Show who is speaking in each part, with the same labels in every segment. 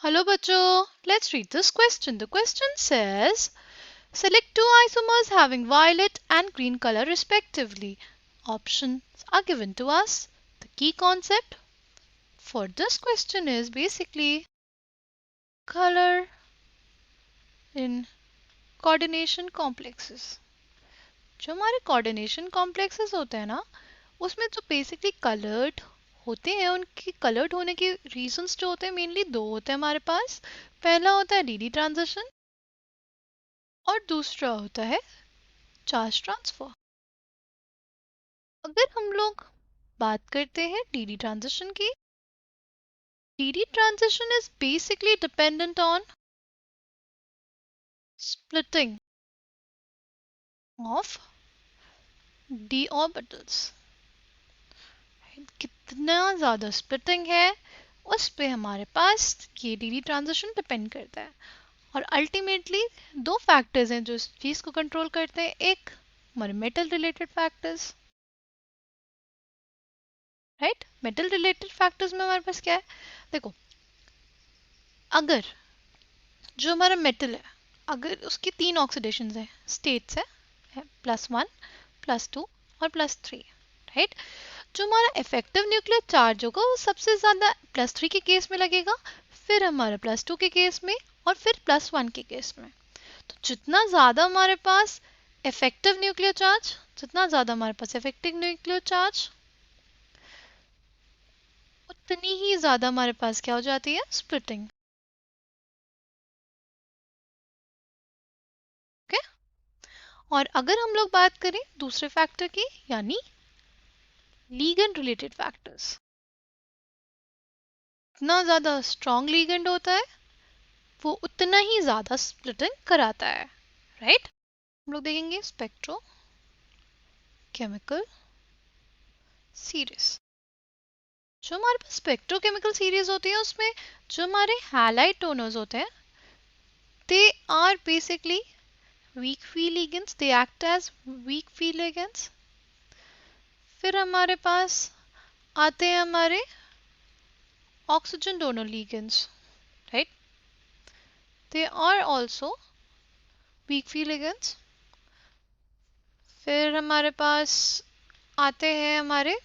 Speaker 1: Hello bachcho, let's read this question. The question says, select two isomers having violet and green color respectively. Options are given to us. The key concept for this question is basically color in coordination complexes. जो हमारे coordination complexes होते हैं ना, उसमें जो basically colored होते हैं, उनकी colored होने के reasons जो होते हैं mainly दो होते हैं हमारे पास. पहला होता है डी ट्रांजिशन और दूसरा होता है चार्ज ट्रांसफर. अगर हम लोग बात करते हैं डीडी ट्रांजिशन की, DD transition is basically dependent on splitting of D orbitals. कितना ज़्यादा स्प्लिटिंग है उस पे हमारे पास ये डीडी ट्रांजिशन डिपेंड करता है. और अल्टीमेटली दो फैक्टर्स हैं जो इस चीज़ को कंट्रोल करते हैं. एक हमारे metal related factors, right. Metal related factors में हमारे पास क्या है, देखो, अगर जो हमारा मेटल है, अगर उसकी तीन ऑक्सीडेशन है, स्टेट्स है +1, +2 और +3, राइट. जो हमारा इफेक्टिव न्यूक्लियर चार्ज होगा वो सबसे ज़्यादा +3 के केस में लगेगा, फिर हमारा +2 के केस में और फिर +1 के केस में. तो जितना ज़्यादा हमारे पास इफेक्टिव न्यूक्लियर चार्ज, जितना ज़्यादा हमारे पास इफेक्टिव न्यूक्लियर चार्ज, उतनी ही ज़्यादा हमारे पास क्या हो जाती है, स्प्लिटिंग. ओके. और अगर हम लोग बात करें दूसरे फैक्टर की, यानी लीगेंड रिलेटेड फैक्टर्स, जितना ज़्यादा स्ट्रॉन्ग लीगेंड होता है वो उतना ही ज़्यादा स्प्लिटिंग कराता है, राइट. हम लोग देखेंगे स्पेक्ट्रो केमिकल सीरीज. जो हमारे पास स्पेक्ट्रोकेमिकल सीरीज होती है उसमें जो हमारे हैलाइड टोनर्स होते हैं, they are basically weak field ligands, they act as weak field ligands. फिर हमारे पास आते हैं हमारे oxygen donor ligands, right. They are also weak field ligands. फिर हमारे पास आते हैं हमारे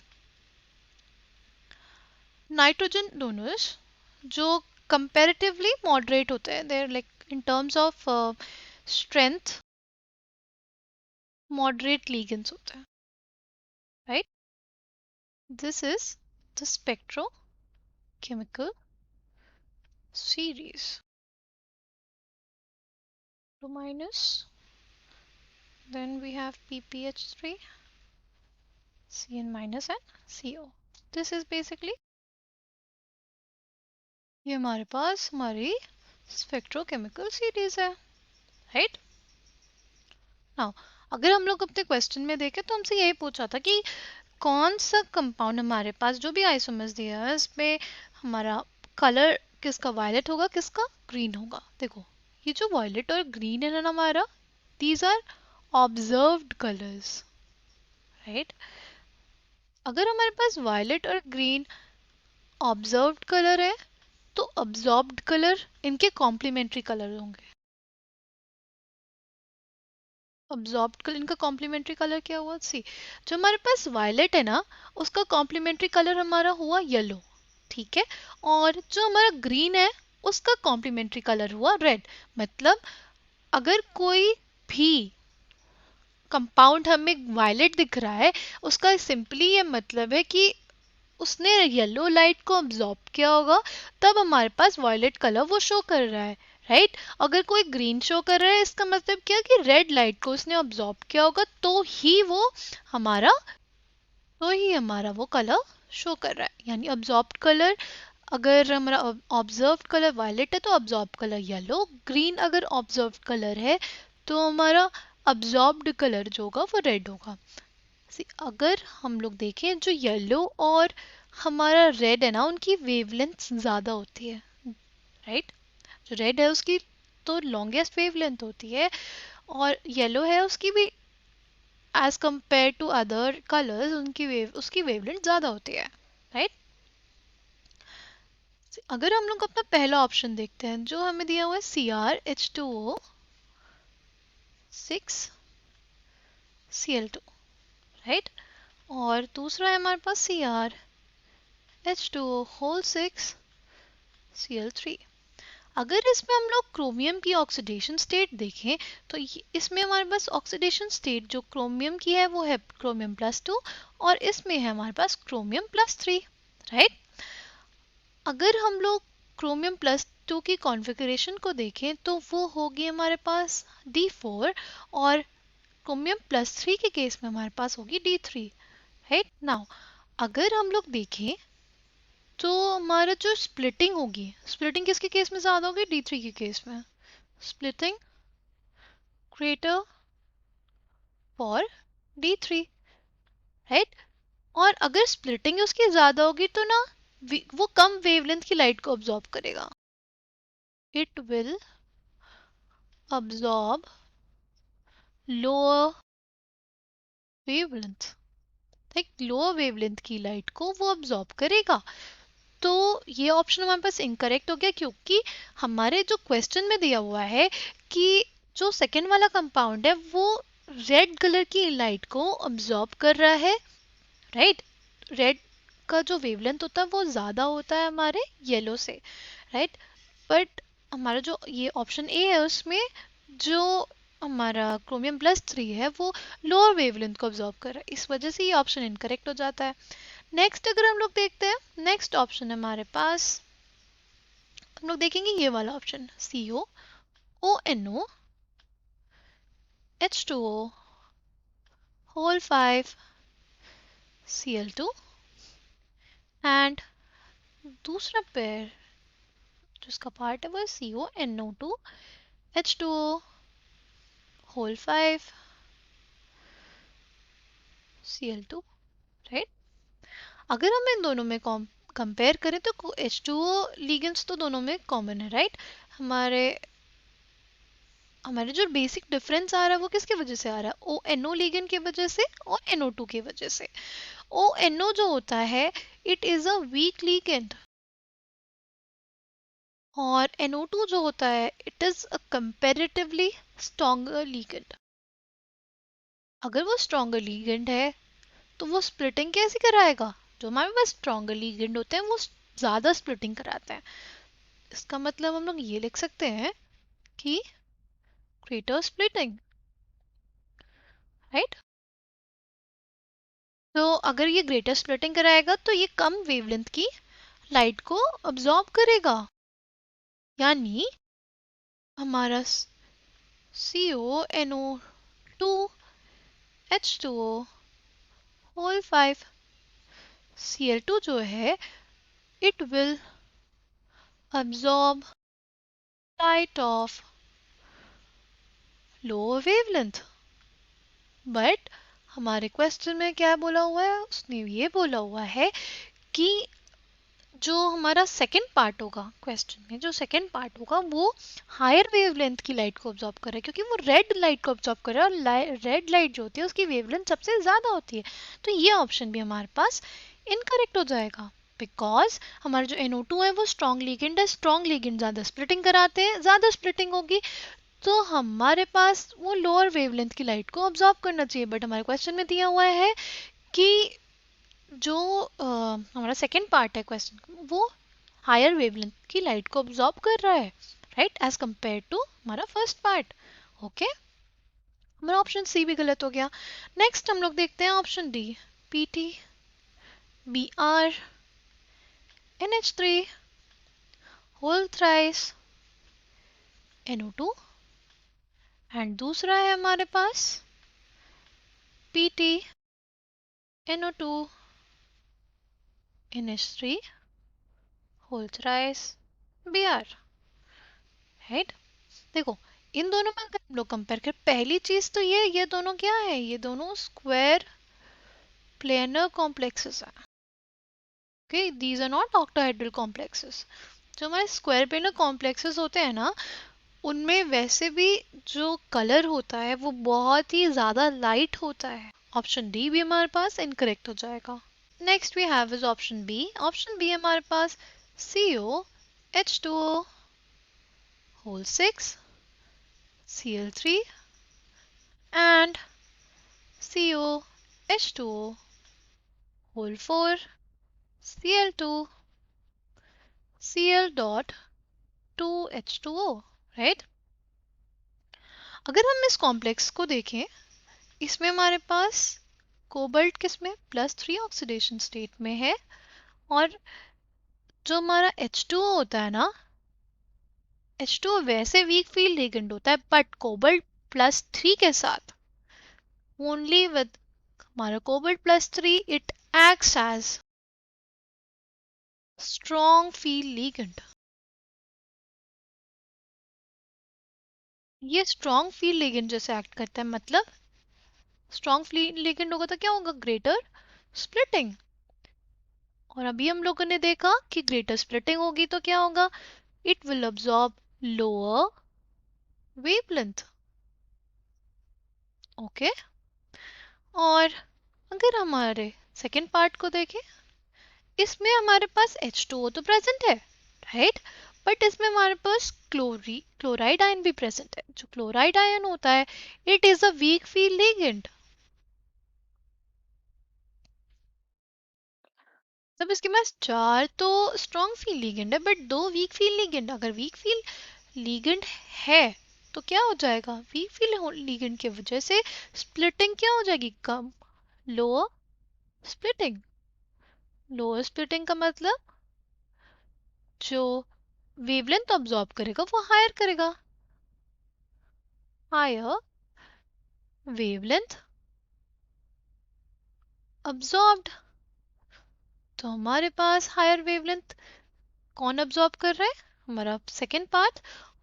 Speaker 1: नाइट्रोजन डोनर्स, जो कंपैरेटिवली मॉडरेट होते हैं. There like in terms of strength moderate ligands होते हैं, right. This is the spectrochemical series. Two minus, then we have PPH3, Cn minus and CO. This is basically ये हमारे पास हमारी spectrochemical series है, right. Now अगर हम लोग अपने क्वेश्चन में देखें तो हमसे यही पूछा था कि कौन सा कंपाउंड हमारे पास जो भी आइसोमर्स दिया है इसमें हमारा कलर किसका वायलेट होगा, किसका ग्रीन होगा. देखो, ये जो वायलेट और ग्रीन है ना हमारा, these are observed colours, right. अगर हमारे पास वायलेट और ग्रीन ऑब्जर्व्ड कलर है तो अब्जॉर्ब्ड कलर इनके कॉम्प्लीमेंट्री कलर होंगे. अब्जॉर्ब्ड कलर इनका कॉम्प्लीमेंट्री कलर क्या हुआ, सी. जो हमारे पास वायलेट है ना, उसका कॉम्प्लीमेंट्री कलर हमारा हुआ येलो, ठीक है. और जो हमारा ग्रीन है उसका कॉम्प्लीमेंट्री कलर हुआ रेड. मतलब अगर कोई भी कंपाउंड हमें वायलेट दिख रहा है, उसका सिंपली ये मतलब है कि उसने येलो लाइट को अब्जॉर्ब किया होगा, तब हमारे पास वायलेट कलर वो शो कर रहा है, राइट. अगर कोई ग्रीन शो कर रहा है इसका मतलब क्या कि रेड लाइट को उसने अब्जॉर्ब किया होगा, हमारा तो ही हमारा वो कलर शो कर रहा है. यानी अब्जॉर्ब कलर, अगर हमारा ऑब्जर्व कलर वायलेट है तो अब्जॉर्ब कलर येलो. ग्रीन अगर ऑब्जर्व कलर है तो हमारा अब्जॉर्ब्ड कलर जो होगा वो रेड होगा. अगर हम लोग देखें जो येलो और हमारा रेड है ना, उनकी वेवलेंथ ज़्यादा होती है, राइट. जो रेड है उसकी तो लॉन्गेस्ट वेवलेंथ होती है, और येलो है उसकी भी as compare to other colours उसकी वेवलेंथ ज़्यादा होती है, राइट. अगर हम लोग अपना पहला ऑप्शन देखते हैं जो हमें दिया हुआ है CrH2O 6Cl2, राइट। और दूसरा है हमारे पास CrH2O होल 6Cl3। अगर इसमें हम लोग क्रोमियम की ऑक्सीडेशन स्टेट देखें तो इसमें हमारे पास ऑक्सीडेशन स्टेट जो क्रोमियम की है वो है क्रोमियम+2 और इसमें है हमारे पास क्रोमियम+3, राइट। अगर हम लोग क्रोमियम+2 की कॉन्फ़िगरेशन को देखें तो वो होगी हमारे पास D4 और क्रोमियम+3 के केस में हमारे पास होगी D3, राइट। नाउ अगर हम लोग देखें तो हमारा जो स्प्लिटिंग होगी, स्प्लिटिंग किसके केस में ज़्यादा होगी? D3 के केस में। Splitting greater for D3, right. और अगर स्प्लिटिंग उसकी ज़्यादा होगी तो ना वो कम वेवलेंथ की लाइट को अब्जॉर्ब करेगा। It will absorb lower wavelength, एक लोअर वेवलेंथ की लाइट को वो अब्जॉर्ब करेगा। तो ये ऑप्शन हमारे पास इनकरेक्ट हो गया क्योंकि हमारे जो क्वेश्चन में दिया हुआ है कि जो सेकेंड वाला कंपाउंड है वो रेड कलर की लाइट को अब्जॉर्ब कर रहा है, राइट। रेड का जो वेवलेंथ होता है वो ज़्यादा होता है हमारे येलो से, राइट। बट हमारा जो ये ऑप्शन ए है उसमें जो हमारा क्रोमियम+3 है वो लोअर वेवलेंथ को अब्जॉर्ब कर रहा है, इस वजह से ये ऑप्शन इनकरेक्ट हो जाता है। नेक्स्ट अगर हम लोग देखते हैं, नेक्स्ट ऑप्शन है हमारे पास, हम लोग देखेंगे ये वाला option COONO H2O whole 5Cl2 and दूसरा पेयर जो इसका पार्ट है वो CONO2 H2O whole 5Cl2, right. अगर हम इन दोनों में कंपेयर करें तो H2O लिगेंड्स तो दोनों में कॉमन है, राइट। हमारे जो बेसिक डिफरेंस आ रहा है वो किसकी वजह से आ रहा है? ONO लिगेंड की वजह से और NO2 की वजह से। ONO जो होता है it is a week ligand और NO2 जो होता है it is a comparatively stronger ligand. अगर वो स्ट्रॉन्गर लिगेंड है तो वो स्प्लिटिंग कैसे कराएगा? जो हमारे पास स्ट्रॉन्गर लिगेंड होते हैं वो ज़्यादा स्प्लिटिंग कराते हैं। इसका मतलब हम लोग ये लिख सकते हैं कि ग्रेटर स्प्लिटिंग, राइट। तो अगर ये ग्रेटर स्प्लिटिंग कराएगा तो ये कम वेवलेंथ की लाइट को अब्जॉर्ब करेगा, यानी हमारा CONO2 H2O होल 5Cl2 जो है it will absorb light of lower wavelength. But हमारे क्वेश्चन में क्या बोला हुआ है? उसने ये बोला हुआ है कि जो हमारा सेकंड पार्ट होगा क्वेश्चन में, जो सेकंड पार्ट होगा वो हायर वेवलेंथ की लाइट को ऑब्जॉर्ब कर रहा है क्योंकि वो रेड लाइट को ऑब्जॉर्ब कर रहा है और रेड लाइट जो होती है उसकी वेवलेंथ सबसे ज़्यादा होती है। तो ये ऑप्शन भी हमारे पास इनकरेक्ट हो जाएगा बिकॉज हमारा जो NO2 है वो स्ट्रॉन्ग लिगेंड है, स्ट्रॉन्ग लिगेंड ज़्यादा स्प्लिटिंग कराते हैं, ज़्यादा स्प्लिटिंग होगी तो हमारे पास वो लोअर वेवलेंथ की लाइट को ऑब्जॉर्ब करना चाहिए। बट हमारे क्वेश्चन में दिया हुआ है कि जो हमारा सेकेंड पार्ट है क्वेश्चन वो हायर वेवलेंथ की लाइट को ऑब्जॉर्ब कर रहा है, राइट, एज कंपेयर टू हमारा फर्स्ट पार्ट। ओके, हमारा ऑप्शन सी भी गलत हो गया। नेक्स्ट हम लोग देखते हैं option D, PT Br NH3 whole thrice NO2 and दूसरा है हमारे पास PT NO2 NH3 whole thrice Br, right. देखो इन दोनों में अगर हम लोग कंपेयर करें, पहली चीज तो ये दोनों क्या है? ये दोनों स्क्वायर प्लेनर कॉम्प्लेक्सेस हैं। Okay, these are not octahedral complexes. जो हमारे स्क्वायर प्लेनर कॉम्प्लेक्सेस होते हैं ना उनमें वैसे भी जो कलर होता है वो बहुत ही ज्यादा लाइट होता है। ऑप्शन डी भी हमारे पास इनकरेक्ट हो जाएगा। Next we have is option B. Option B हमारे पास CO H2O whole 6 Cl3 and CO H2O whole 4 Cl2 Cl dot 2H2O, right. अगर हम इस कॉम्प्लेक्स को देखें, इसमें हमारे पास कोबाल्ट किसमें +3 ऑक्सीडेशन स्टेट में है, और जो हमारा H2O होता है ना, H2O वैसे वीक फील्ड लिगेंड होता है, बट कोबाल्ट +3 के साथ ओनली विद हमारा cobalt +3 it acts as strong field ligand. ये स्ट्रॉन्ग फील्ड लिगेंड जैसे एक्ट करता है, मतलब स्ट्रॉन्ग फील्ड लिगेंड होगा तो क्या होगा, ग्रेटर स्प्लिटिंग। और अभी हम लोगों ने देखा कि ग्रेटर स्प्लिटिंग होगी तो क्या होगा, it will absorb lower wavelength. Okay, और अगर हमारे सेकेंड पार्ट को देखें, इसमें हमारे पास H2O तो प्रेजेंट है, राइट, बट इसमें हमारे पास क्लोराइड आयन भी प्रेजेंट है। जो क्लोराइड आयन होता है, it is a weak field ligand. तब इसके पास 4 तो स्ट्रॉन्ग फील्ड लिगेंड है, बट 2 वीक फील्ड लिगेंड। अगर वीक फील्ड लिगेंड है तो क्या हो जाएगा, वीक फील्ड लिगेंड की वजह से स्प्लिटिंग क्या हो जाएगी, कम, लोअर स्प्लिटिंग। लोअर स्प्लिटिंग का मतलब जो वेवलेंथ अब्सॉर्ब करेगा वो हायर करेगा, हायर वेवलेंथ अब्सॉर्ब्ड। तो हमारे पास हायर वेवलेंथ कौन अब्सॉर्ब कर रहा है, हमारा सेकेंड पार्ट,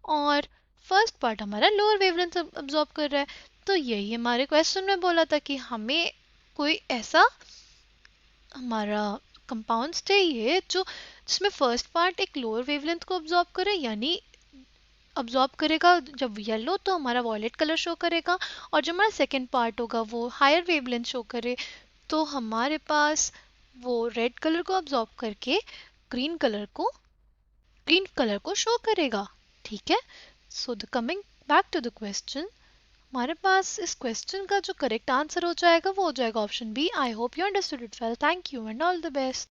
Speaker 1: और फर्स्ट पार्ट हमारा लोअर वेवलेंथ अब्सॉर्ब कर रहा है। तो यही हमारे क्वेश्चन में बोला था कि हमें कोई ऐसा हमारा कंपाउंड्स चाहिए जो जिसमें फर्स्ट पार्ट एक लोअर वेवलेंथ को अब्सॉर्ब करे, यानी अब्सॉर्ब करेगा जब येलो तो हमारा वॉयलेट कलर शो करेगा, और जो हमारा सेकेंड पार्ट होगा वो हायर वेवलेंथ शो करे, तो हमारे पास वो रेड कलर को अब्सॉर्ब करके ग्रीन कलर को शो करेगा। ठीक है, so the coming back to the question, हमारे पास इस क्वेश्चन का जो करेक्ट आंसर हो जाएगा वो हो जाएगा option B. I hope you understood it well. Thank you and all the best.